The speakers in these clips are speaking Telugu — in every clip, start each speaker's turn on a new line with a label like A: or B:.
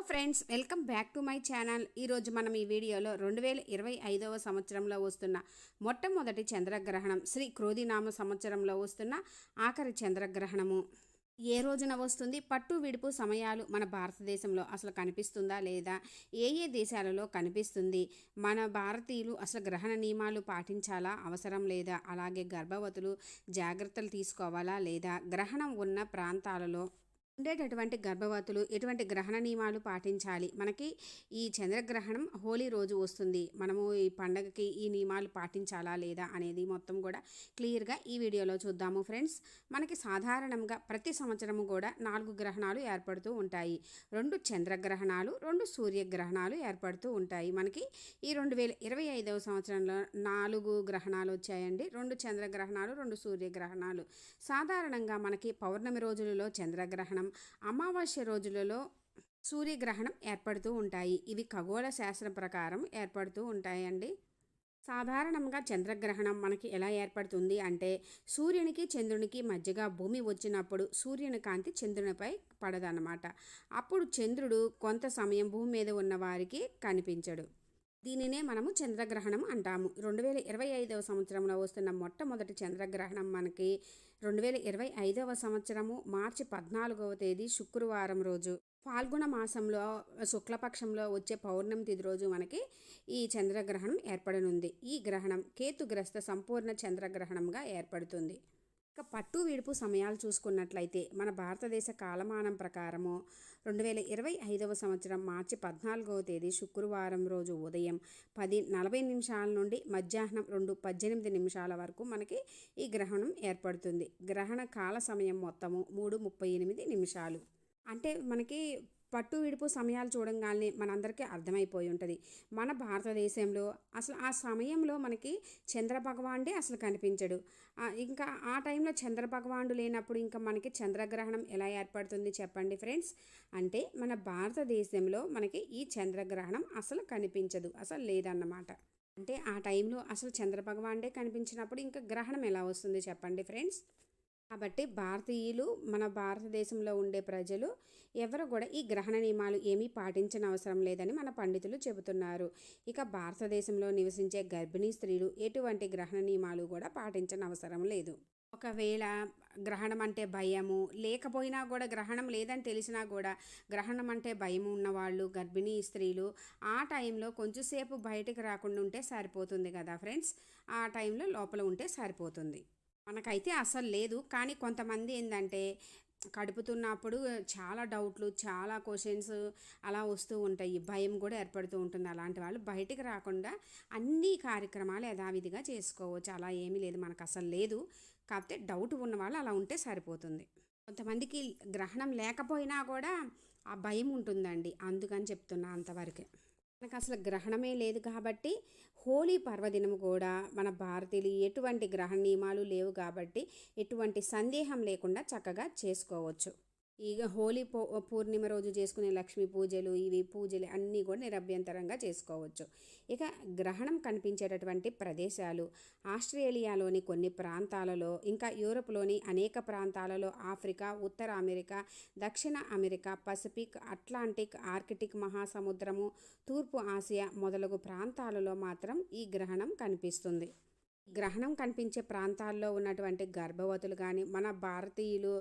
A: Friends, welcome back to my channel. ఈరోజు మనం ఈ వీడియోలో 2025వ సంవత్సరంలో వస్తున్న మొట్టమొదటి చంద్రగ్రహణం, శ్రీ క్రోధినామ సంవత్సరంలో వస్తున్న ఆఖరి చంద్రగ్రహణము ఏ రోజున వస్తుంది, పట్టు విడుపు సమయాలు మన భారతదేశంలో అసలు కనిపిస్తుందా లేదా, ఏ దేశాలలో కనిపిస్తుంది, మన భారతీయులు అసలు గ్రహణ నియమాలు పాటించాలా అవసరం లేదా, అలాగే గర్భవతులు జాగ్రత్తలు తీసుకోవాలా లేదా, గ్రహణం ఉన్న ప్రాంతాలలో ఉండేటటువంటి గర్భవతులు ఎటువంటి గ్రహణ నియమాలు పాటించాలి, మనకి ఈ చంద్రగ్రహణం హోలీ రోజు వస్తుంది, మనము ఈ పండగకి ఈ నియమాలు పాటించాలా లేదా అనేది మొత్తం కూడా క్లియర్గా ఈ వీడియోలో చూద్దాము. ఫ్రెండ్స్, మనకి సాధారణంగా ప్రతి సంవత్సరము కూడా 4 గ్రహణాలు ఏర్పడుతూ ఉంటాయి. 2 చంద్రగ్రహణాలు, 2 సూర్యగ్రహణాలు ఏర్పడుతూ ఉంటాయి. మనకి ఈ 2025వ సంవత్సరంలో 4 గ్రహణాలు వచ్చాయండి. 2 చంద్రగ్రహణాలు, 2 సూర్యగ్రహణాలు. సాధారణంగా మనకి పౌర్ణమి రోజులలో చంద్రగ్రహణం, అమావాస్య రోజులలో సూర్యగ్రహణం ఏర్పడుతూ ఉంటాయి. ఇవి ఖగోళ శాస్త్రం ప్రకారం ఏర్పడుతూ ఉంటాయండి. సాధారణంగా చంద్రగ్రహణం మనకి ఎలా ఏర్పడుతుంది అంటే, సూర్యునికి చంద్రునికి మధ్యగా భూమి వచ్చినప్పుడు సూర్యుని కాంతి చంద్రునిపై పడదన్నమాట. అప్పుడు చంద్రుడు కొంత సమయం భూమి మీద ఉన్న వారికి కనిపించడు. దీనినే మనము చంద్రగ్రహణం అంటాము. 2025వ సంవత్సరంలో వస్తున్న మొట్టమొదటి చంద్రగ్రహణం మనకి 2025వ సంవత్సరము మార్చి 14వ తేదీ శుక్రవారం రోజు, ఫాల్గుణ మాసంలో శుక్లపక్షంలో వచ్చే పౌర్ణమి తిథి రోజు మనకి ఈ చంద్రగ్రహణం ఏర్పడనుంది. ఈ గ్రహణం కేతుగ్రస్త సంపూర్ణ చంద్రగ్రహణంగా ఏర్పడుతుంది. ఇక పట్టు విడుపు సమయాలు చూసుకున్నట్లయితే మన భారతదేశ కాలమానం ప్రకారము 2025వ సంవత్సరం మార్చి 14వ తేదీ శుక్రవారం రోజు ఉదయం 10:40 నుండి మధ్యాహ్నం 2:18 వరకు మనకి ఈ గ్రహణం ఏర్పడుతుంది. గ్రహణ కాల సమయం మొత్తము 3:38. అంటే మనకి పట్టు విడుపు సమయాలు చూడంగానే మనందరికీ అర్థమైపోయి ఉంటుంది. మన భారతదేశంలో అసలు ఆ సమయంలో మనకి చంద్రభగవానుడే అసలు కనిపించడు. ఇంకా ఆ టైంలో చంద్రభగవానుడు లేనప్పుడు ఇంకా మనకి చంద్రగ్రహణం ఎలా ఏర్పడుతుంది చెప్పండి ఫ్రెండ్స్. అంటే మన భారతదేశంలో మనకి ఈ చంద్రగ్రహణం అసలు కనిపించదు, అసలు లేదన్నమాట. అంటే ఆ టైంలో అసలు చంద్రభగవానుడే కనిపించినప్పుడు ఇంకా గ్రహణం ఎలా వస్తుంది చెప్పండి ఫ్రెండ్స్. కాబట్టి భారతీయులు, మన భారతదేశంలో ఉండే ప్రజలు ఎవరు కూడా ఈ గ్రహణ నియమాలు ఏమీ పాటించని అవసరం లేదని మన పండితులు చెబుతున్నారు. ఇక భారతదేశంలో నివసించే గర్భిణీ స్త్రీలు ఎటువంటి గ్రహణ నియమాలు కూడా పాటించని అవసరం లేదు. ఒకవేళ గ్రహణం అంటే భయము లేకపోయినా కూడా, గ్రహణం లేదని తెలిసినా కూడా గ్రహణం అంటే భయం ఉన్నవాళ్ళు, గర్భిణీ స్త్రీలు ఆ టైంలో కొంచెంసేపు బయటకు రాకుండా ఉంటే సరిపోతుంది కదా ఫ్రెండ్స్. ఆ టైంలో లోపల ఉంటే సరిపోతుంది. మనకైతే అసలు లేదు. కానీ కొంతమంది ఏంటంటే కడుపుతున్నప్పుడు చాలా డౌట్లు, చాలా క్వశ్చన్స్ అలా వస్తూ ఉంటాయి, భయం కూడా ఏర్పడుతూ ఉంటుంది. అలాంటి వాళ్ళు బయటికి రాకుండా అన్ని కార్యక్రమాలు యథావిధిగా చేసుకోవచ్చు. అలా ఏమీ లేదు, మనకు అసలు లేదు. కాకపోతే డౌట్ ఉన్న వాళ్ళు అలా ఉంటే సరిపోతుంది. కొంతమందికి గ్రహణం లేకపోయినా కూడా ఆ భయం ఉంటుందండి, అందుకని చెప్తున్నా అంతవరకే. మనకు అసలు గ్రహణమే లేదు కాబట్టి హోలీ పర్వదినం కూడా మన భారతీయులు ఎటువంటి గ్రహణ నియమాలు లేవు కాబట్టి ఎటువంటి సందేహం లేకుండా చక్కగా చేసుకోవచ్చు. ఇక హోలీ పూర్ణిమ రోజు చేసుకునే లక్ష్మీ పూజలు, ఇవి పూజలు అన్నీ కూడా నిరభ్యంతరంగా చేసుకోవచ్చు. ఇక గ్రహణం కనిపించేటటువంటి ప్రదేశాలు ఆస్ట్రేలియాలోని కొన్ని ప్రాంతాలలో, ఇంకా యూరోప్లోని అనేక ప్రాంతాలలో, ఆఫ్రికా, ఉత్తర అమెరికా, దక్షిణ అమెరికా, పసిఫిక్, అట్లాంటిక్, ఆర్కిటిక్ మహాసముద్రము, తూర్పు ఆసియా మొదలగు ప్రాంతాలలో మాత్రం ఈ గ్రహణం కనిపిస్తుంది. గ్రహణం కనిపించే ప్రాంతాల్లో ఉన్నటువంటి గర్భవతులు కానీ, మన భారతీయులు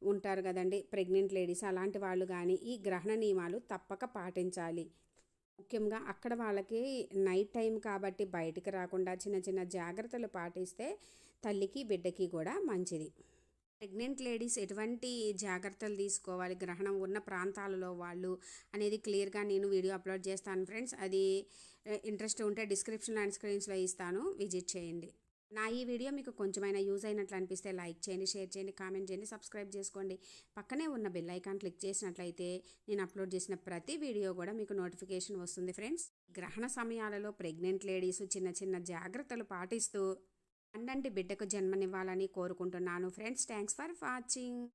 A: ఉంటారు కదండి, ప్రెగ్నెంట్ లేడీస్, అలాంటి వాళ్ళు కానీ ఈ గ్రహణ నియమాలు తప్పక పాటించాలి. ముఖ్యంగా అక్కడ వాళ్ళకి నైట్ టైం కాబట్టి బయటికి రాకుండా చిన్న చిన్న జాగ్రత్తలు పాటిస్తే తల్లికి బిడ్డకి కూడా మంచిది. ప్రెగ్నెంట్ లేడీస్ ఎటువంటి జాగ్రత్తలు తీసుకోవాలి గ్రహణం ఉన్న ప్రాంతాలలో వాళ్ళు అనేది క్లియర్గా నేను వీడియో అప్లోడ్ చేస్తాను ఫ్రెండ్స్. అది ఇంట్రెస్ట్ ఉంటే డిస్క్రిప్షన్ అండ్ స్క్రీన్స్లో ఇస్తాను, విజిట్ చేయండి. నా ఈ వీడియో మీకు కొంచెమైనా యూజ్ అయినట్లు అనిపిస్తే లైక్ చేయండి, షేర్ చేయండి, కామెంట్ చేయండి, సబ్స్క్రైబ్ చేసుకోండి. పక్కనే ఉన్న బెల్ ఐకాన్ క్లిక్ చేసినట్లయితే నేను అప్లోడ్ చేసిన ప్రతి వీడియో కూడా మీకు నోటిఫికేషన్ వస్తుంది ఫ్రెండ్స్. గ్రహణ సమయాలలో ప్రెగ్నెంట్ లేడీస్ చిన్న చిన్న జాగ్రత్తలు పాటిస్తూ పండంటి బిడ్డకు జన్మనివ్వాలని కోరుకుంటున్నాను ఫ్రెండ్స్. Thanks for watching.